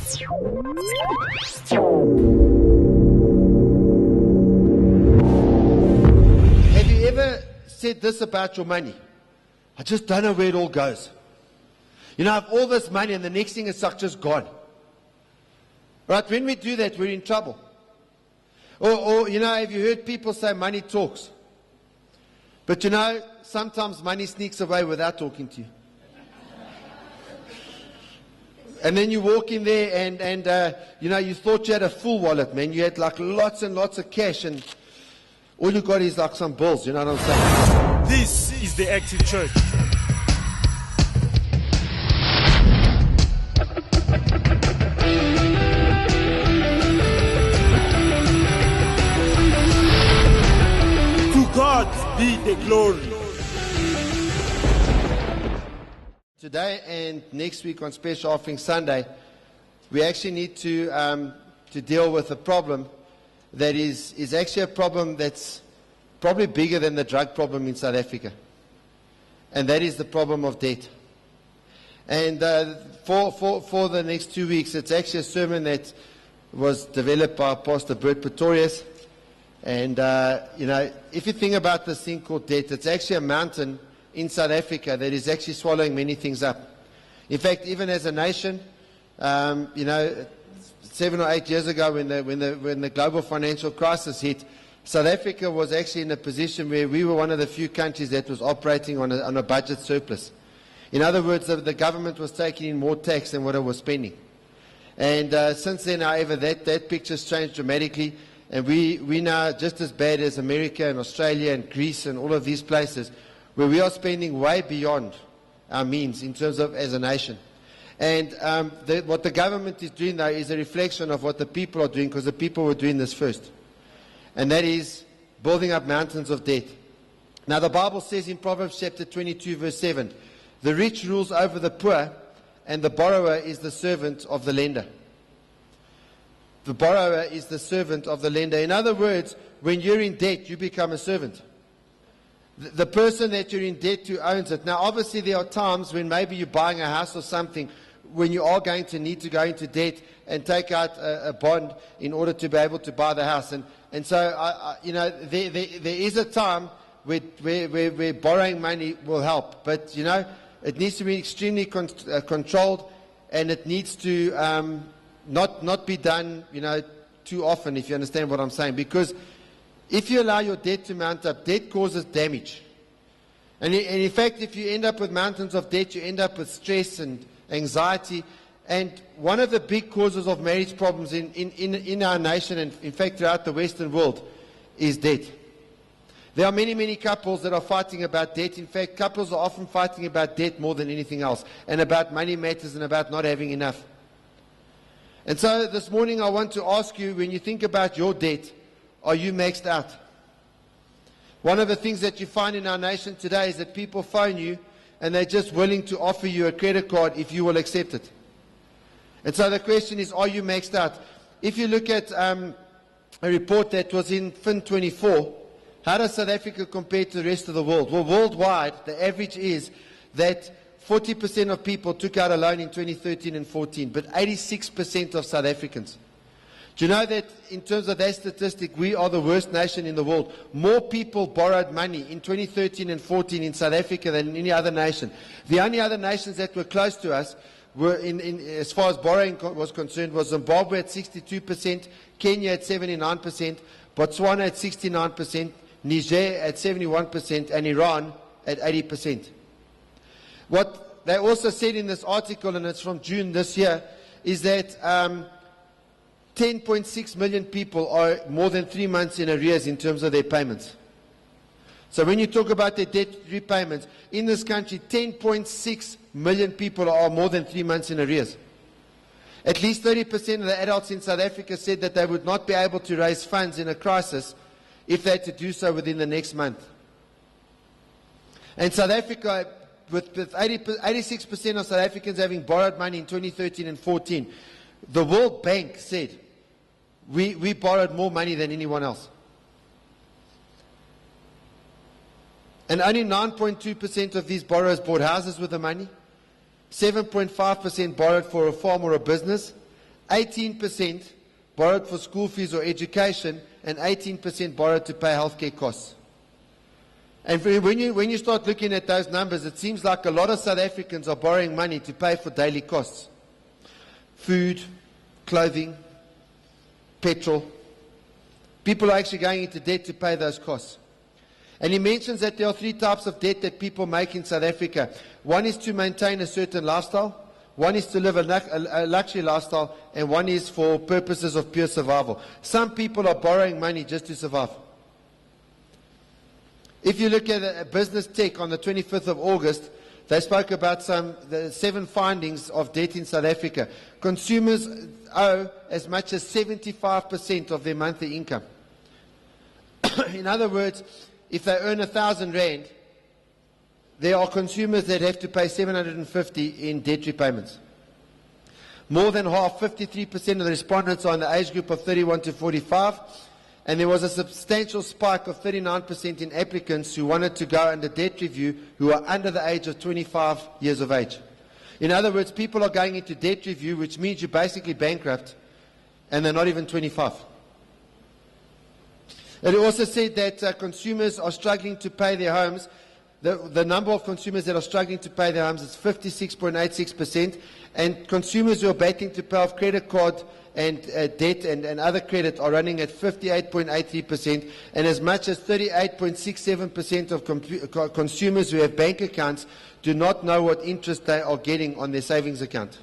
Have you ever said this about your money? I just don't know where it all goes. You know, I have all this money and the next thing is like just gone. Right? When we do that, we're in trouble. Or, you know, have you heard people say money talks? But you know, sometimes money sneaks away without talking to you. And then you walk in there and you know, you thought you had a full wallet, man. You had like lots and lots of cash and all you got is like some bills, you know what I'm saying? This is the Active Church. To God be the glory. Today and next week on Special Offering Sunday, we actually need to deal with a problem that is actually a problem that's probably bigger than the drug problem in South Africa. And that is the problem of debt. And for the next 2 weeks, it's actually a sermon that was developed by Pastor Bert Pretorius. And, you know, if you think about this thing called debt, it's actually a mountain in South Africa that is actually swallowing many things up. In fact, even as a nation, you know, 7 or 8 years ago when the global financial crisis hit, South Africa was actually in a position where we were one of the few countries that was operating on a budget surplus. In other words, the government was taking in more tax than what it was spending. And since then, however, that picture's changed dramatically, and we now just as bad as America and Australia and Greece and all of these places, where we are spending way beyond our means in terms of as a nation. And what the government is doing now is a reflection of what the people are doing, because the people were doing this first. And that is building up mountains of debt. Now the Bible says in Proverbs chapter 22 verse 7, the rich rules over the poor, and the borrower is the servant of the lender. The borrower is the servant of the lender. In other words, when you're in debt, you become a servant. The person that you're in debt to owns it. Now, obviously, there are times when maybe you're buying a house or something when you are going to need to go into debt and take out a bond in order to be able to buy the house. And so, you know, there is a time where borrowing money will help. But, you know, it needs to be extremely controlled, and it needs to not be done, you know, too often, if you understand what I'm saying. Because if you allow your debt to mount up, debt causes damage. And in fact, if you end up with mountains of debt, you end up with stress and anxiety. And one of the big causes of marriage problems in our nation, and in fact throughout the Western world, is debt. There are many, many couples that are fighting about debt. In fact, couples are often fighting about debt more than anything else, and about money matters and about not having enough. And so this morning I want to ask you, when you think about your debt, are you maxed out? One of the things that you find in our nation today is that people phone you and they're just willing to offer you a credit card if you will accept it. And so the question is, are you maxed out? If you look at a report that was in Fin24, how does South Africa compare to the rest of the world? Well, worldwide, the average is that 40% of people took out a loan in 2013 and 14, but 86% of South Africans. Do you know that in terms of that statistic, we are the worst nation in the world? More people borrowed money in 2013 and 14 in South Africa than in any other nation. The only other nations that were close to us were, as far as borrowing was concerned, was Zimbabwe at 62%, Kenya at 79%, Botswana at 69%, Niger at 71%, and Iran at 80%. What they also said in this article, and it's from June this year, is that 10.6 million people are more than 3 months in arrears in terms of their payments. So when you talk about their debt repayments, in this country, 10.6 million people are more than 3 months in arrears. At least 30% of the adults in South Africa said that they would not be able to raise funds in a crisis if they had to do so within the next month. And South Africa, with 86% of South Africans having borrowed money in 2013 and 14, the World Bank said we borrowed more money than anyone else. And only 9.2% of these borrowers bought houses with the money. 7.5% borrowed for a farm or a business. 18% borrowed for school fees or education, and 18% borrowed to pay healthcare costs. And when you start looking at those numbers, it seems like a lot of South Africans are borrowing money to pay for daily costs. Food, clothing, petrol. People are actually going into debt to pay those costs. And he mentions that there are three types of debt that people make in South Africa. One is to maintain a certain lifestyle, one is to live a luxury lifestyle, and one is for purposes of pure survival. Some people are borrowing money just to survive. If you look at Business Tech on the 25th of August, they spoke about the 7 findings of debt in South Africa. Consumers owe as much as 75% of their monthly income. In other words, if they earn 1,000 rand, there are consumers that have to pay 750 in debt repayments. More than half, 53% of the respondents are in the age group of 31 to 45, and there was a substantial spike of 39% in applicants who wanted to go under debt review who are under the age of 25 years of age. In other words, people are going into debt review, which means you're basically bankrupt, and they're not even 25. It also said that consumers are struggling to pay their homes. The number of consumers that are struggling to pay their homes is 56.86%, and consumers who are battling to pay off credit card and debt and other credit are running at 58.83%, and as much as 38.67% of consumers who have bank accounts do not know what interest they are getting on their savings account.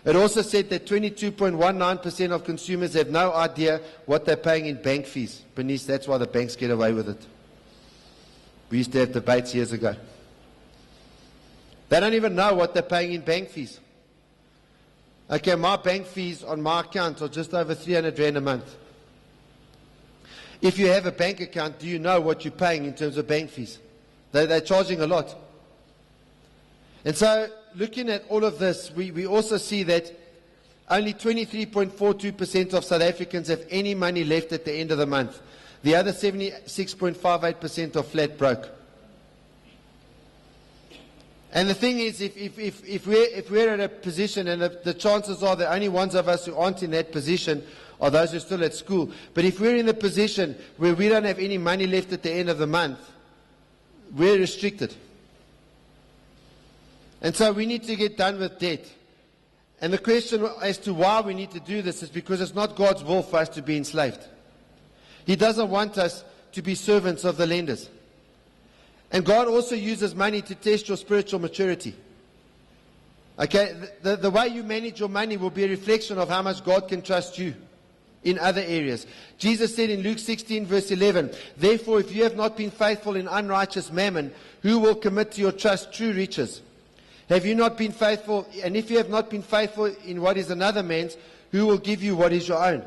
It also said that 22.19% of consumers have no idea what they're paying in bank fees. Bernice, that's why the banks get away with it. We used to have debates years ago. They don't even know what they're paying in bank fees. Okay, my bank fees on my account are just over 300 rand a month. If you have a bank account, do you know what you're paying in terms of bank fees? They're charging a lot. And so, looking at all of this, we also see that only 23.42% of South Africans have any money left at the end of the month. The other 76.58% are flat broke. And the thing is, if we're at a position, and the chances are the only ones of us who aren't in that position are those who are still at school. But if we're in the position where we don't have any money left at the end of the month, we're restricted. And so we need to get done with debt. And the question as to why we need to do this is because it's not God's will for us to be enslaved. He doesn't want us to be servants of the lenders. And God also uses money to test your spiritual maturity. Okay, the way you manage your money will be a reflection of how much God can trust you in other areas. Jesus said in Luke 16 verse 11, "Therefore if you have not been faithful in unrighteous mammon, who will commit to your trust true riches? Have you not been faithful? And if you have not been faithful in what is another man's, who will give you what is your own?"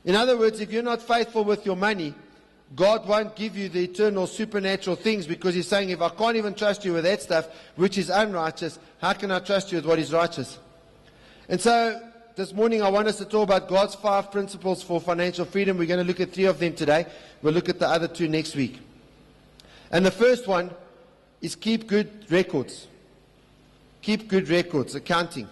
In other words, if you're not faithful with your money, God won't give you the eternal supernatural things, because He's saying, if I can't even trust you with that stuff, which is unrighteous, how can I trust you with what is righteous? And so, this morning I want us to talk about God's 5 principles for financial freedom. We're going to look at 3 of them today. We'll look at the other 2 next week. And the first one is keep good records. Keep good records, accounting.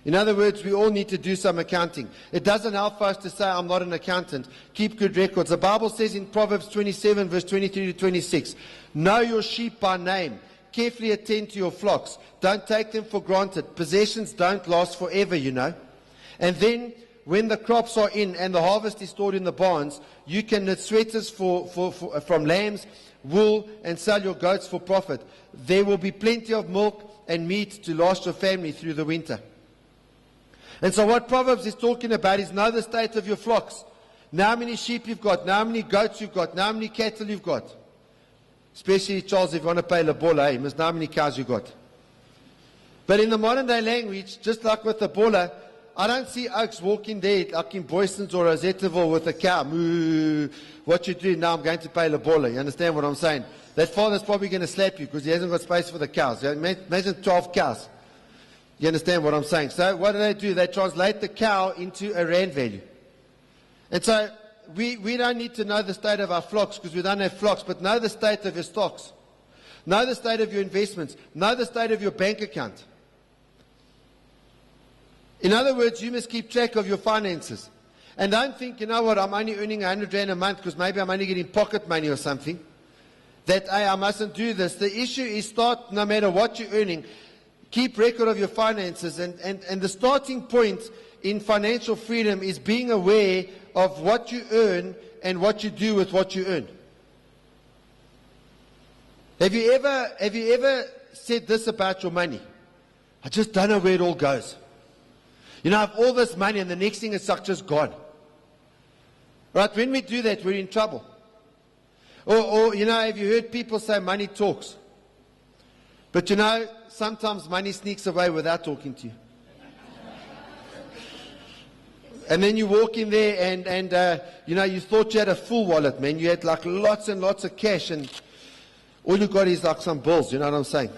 In other words, we all need to do some accounting. It doesn't help for us to say, I'm not an accountant. Keep good records. The Bible says in Proverbs 27, verse 23 to 26, "Know your sheep by name. Carefully attend to your flocks. Don't take them for granted. Possessions don't last forever, you know. And then, when the crops are in and the harvest is stored in the barns, you can knit sweaters from lambs, wool, and sell your goats for profit. There will be plenty of milk and meat to last your family through the winter." And so what Proverbs is talking about is know the state of your flocks. Know how many sheep you've got, know how many goats you've got, know how many cattle you've got. Especially, Charles, if you want to pay Lobola, you must know how many cows you've got. But in the modern day language, just like with the Bola, I don't see oaks walking there like in Boystons or Rosettaville with a cow. Moo. What you do now, I'm going to pay Lobola. You understand what I'm saying? That father's probably going to slap you because he hasn't got space for the cows. Imagine 12 cows. You understand what I'm saying? So what do? They translate the cow into a rand value. And so we don't need to know the state of our flocks because we don't have flocks, but know the state of your stocks. Know the state of your investments. Know the state of your bank account. In other words, you must keep track of your finances. And don't think, you know what, I'm only earning 100 Rand a month because maybe I'm only getting pocket money or something. That, hey, I mustn't do this. The issue is start, no matter what you're earning, keep record of your finances. And the starting point in financial freedom is being aware of what you earn and what you do with what you earn. Have you ever said this about your money? I just don't know where it all goes. You know, I have all this money and the next thing is like just gone. Right? When we do that, we're in trouble. Or, you know, have you heard people say money talks? But you know, sometimes money sneaks away without talking to you. And then you walk in there and you know, you thought you had a full wallet, man. You had like lots and lots of cash and all you got is like some bills, you know what I'm saying?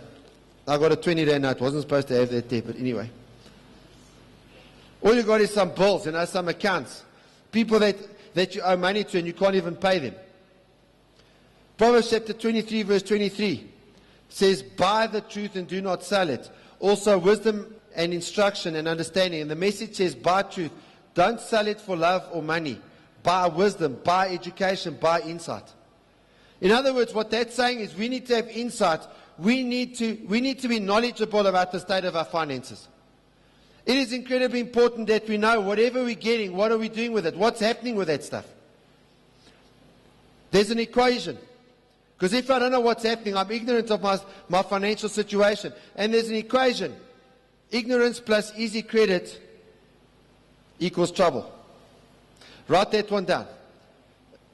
I got a 20 Rand note, wasn't supposed to have that there, but anyway. All you got is some bills, you know, some accounts. People that you owe money to and you can't even pay them. Proverbs chapter 23 verse 23 says, buy the truth and do not sell it. Also wisdom and instruction and understanding. And the message says, buy truth. Don't sell it for love or money. Buy wisdom, buy education, buy insight. In other words, what that's saying is we need to have insight. We need to be knowledgeable about the state of our finances. It is incredibly important that we know whatever we're getting, what are we doing with it? What's happening with that stuff? There's an equation. Because if I don't know what's happening, I'm ignorant of my financial situation. And there's an equation. Ignorance plus easy credit equals trouble. Write that one down.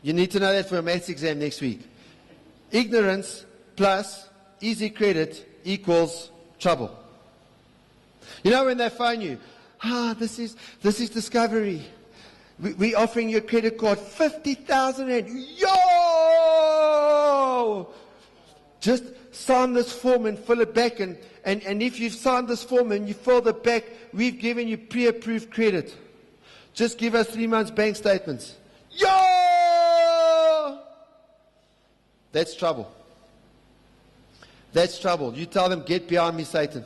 You need to know that for a maths exam next week. Ignorance plus easy credit equals trouble. You know when they phone you, this is Discovery. We're offering you a credit card, 50,000 Rand. Yo! Just sign this form and fill it back. And if you've signed this form and you filled it back, we've given you pre-approved credit. Just give us 3 months bank statements. Yo! That's trouble. That's trouble. You tell them, get behind me, Satan.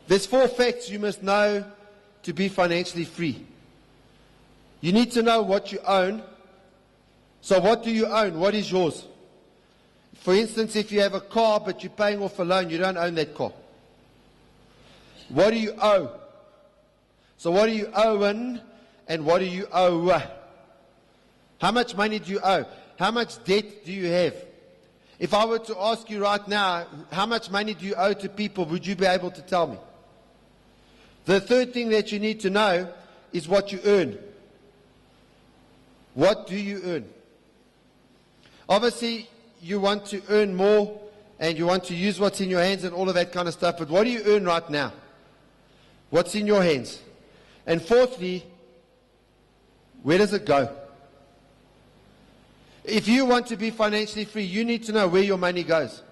There's 4 facts you must know to be financially free. You need to know what you own. So what do you own? What is yours? For instance, if you have a car but you're paying off a loan, you don't own that car. What do you owe? So what do you own and what do you owe? How much money do you owe? How much debt do you have? If I were to ask you right now, how much money do you owe to people, would you be able to tell me? The third thing that you need to know is what you earn. What do you earn? Obviously, you want to earn more and you want to use what's in your hands and all of that kind of stuff, but what do you earn right now? What's in your hands? And fourthly, where does it go? If you want to be financially free, you need to know where your money goes.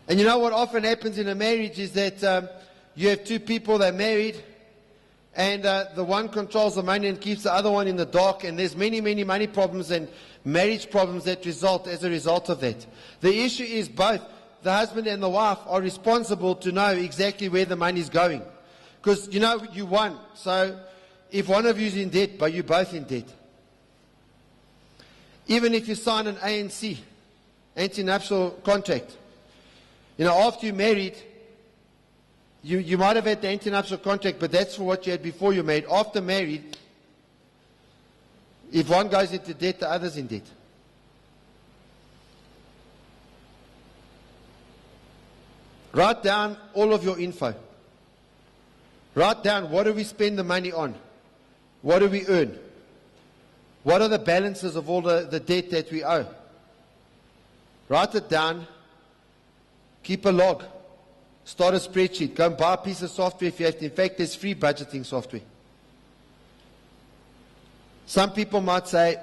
And you know what often happens in a marriage is that you have 2 people, they're married, and the one controls the money and keeps the other one in the dark, and there's many money problems and marriage problems that result as a result of that. The issue is both the husband and the wife are responsible to know exactly where the money is going. Because, you know, you won. So if one of you is in debt, but you're both in debt. Even if you sign an ANC, anti-nuptial contract, you know, after you're married, you might have had the anti-nuptial contract, but that's for what you had before you married. After married, if one goes into debt, the other's in debt. Write down all of your info. Write down, what do we spend the money on? What do we earn? What are the balances of all the debt that we owe? Write it down. Keep a log. Start a spreadsheet. Go and buy a piece of software if you have to. In fact, there's free budgeting software. Some people might say,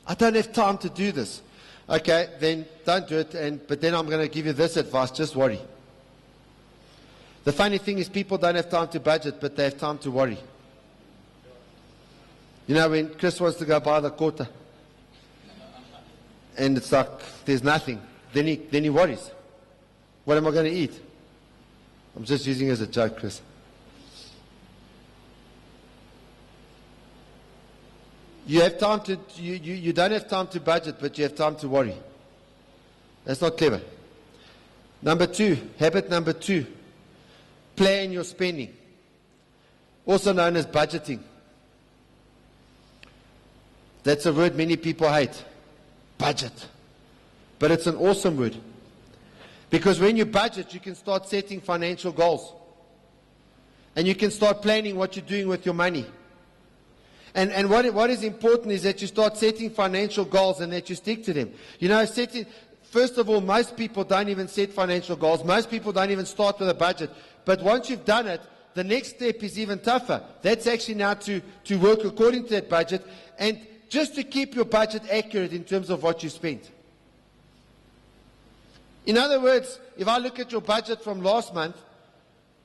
I don't have time to do this. Okay, then don't do it, but then I'm going to give you this advice, just worry. The funny thing is people don't have time to budget, but they have time to worry. You know, when Chris wants to go buy the quota, and it's like, there's nothing, then he worries. What am I going to eat? I'm just using it as a joke, Chris. You have time to, you don't have time to budget, but you have time to worry. That's not clever. Number 2, habit number 2, plan your spending, also known as budgeting. That's a word many people hate, budget. But it's an awesome word. Because when you budget, you can start setting financial goals. And you can start planning what you're doing with your money. And what is important is that you start setting financial goals and that you stick to them. You know, first of all, most people don't even set financial goals. Most people don't even start with a budget. But once you've done it, the next step is even tougher. That's actually now to work according to that budget and just to keep your budget accurate in terms of what you spent. In other words, if I look at your budget from last month,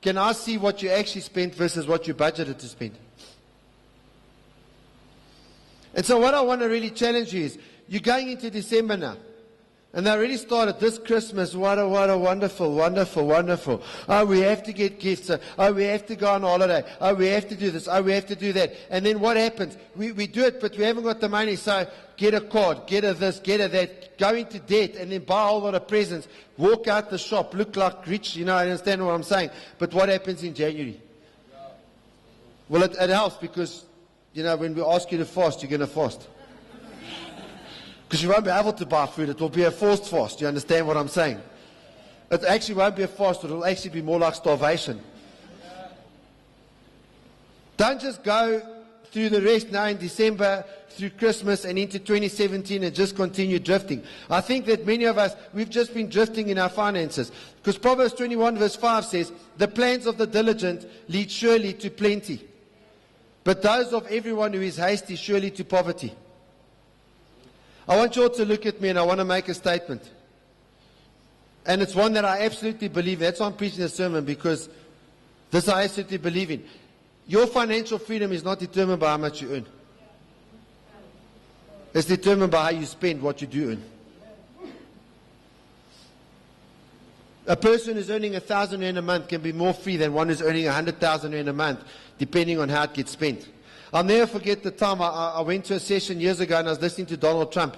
can I see what you actually spent versus what you budgeted to spend? And so what I want to really challenge you is, you're going into December now. And they already started this Christmas. What a wonderful, wonderful, wonderful. Oh, we have to get gifts. Oh, we have to go on holiday. Oh, we have to do this. Oh, we have to do that. And then what happens? We do it, but we haven't got the money. So get a card, get a this, get a that, go into debt, and then buy a whole lot of presents. Walk out the shop, look like rich. You know, I understand what I'm saying. But what happens in January? Well, it helps because, you know, when we ask you to fast, you're going to fast. Because you won't be able to buy food. It will be a forced fast. You understand what I'm saying? It actually won't be a fast. It will actually be more like starvation. Don't just go through the rest now in December, through Christmas and into 2017 and just continue drifting. I think that many of us, we've just been drifting in our finances. Because Proverbs 21 verse 5 says, the plans of the diligent lead surely to plenty, but those of everyone who is hasty surely to poverty. I want you all to look at me and I want to make a statement. And it's one that I absolutely believe in. That's why I'm preaching a sermon, because this I absolutely believe in. Your financial freedom is not determined by how much you earn. It's determined by how you spend what you do earn. A person who's earning 1,000 rand a month can be more free than one who's earning 100,000 rand a month, depending on how it gets spent. I'll never forget the time I went to a session years ago and I was listening to Donald Trump.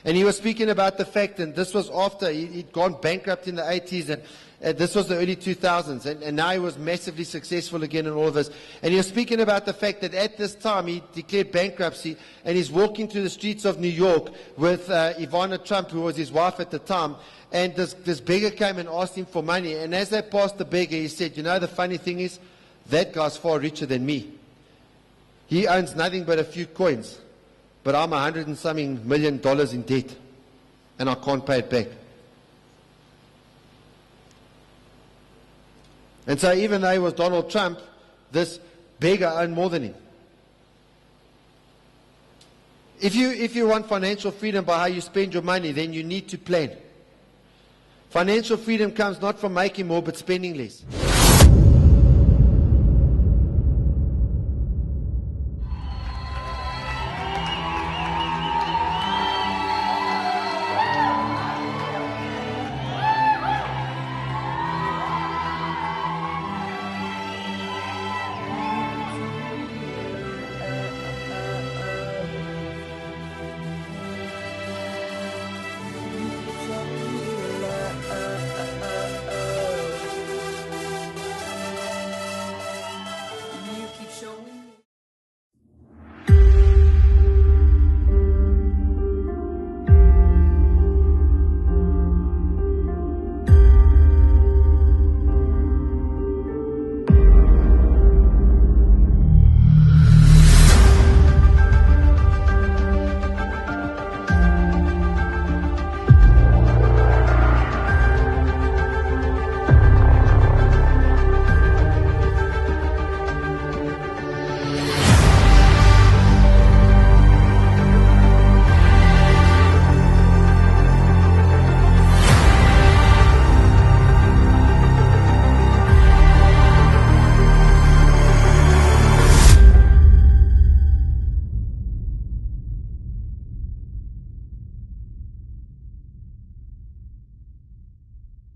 And he was speaking about the fact, and this was after he'd gone bankrupt in the 80s, and this was the early 2000s, and now he was massively successful again in all of this. And he was speaking about the fact that at this time he declared bankruptcy, and he's walking through the streets of New York with Ivana Trump, who was his wife at the time, and this beggar came and asked him for money. And as they passed the beggar, he said, you know, the funny thing is, that guy's far richer than me. He owns nothing but a few coins, but I'm $100 and something million in debt, and I can't pay it back. And so even though he was Donald Trump, this beggar owned more than him. If you want financial freedom by how you spend your money, then you need to plan. Financial freedom comes not from making more, but spending less.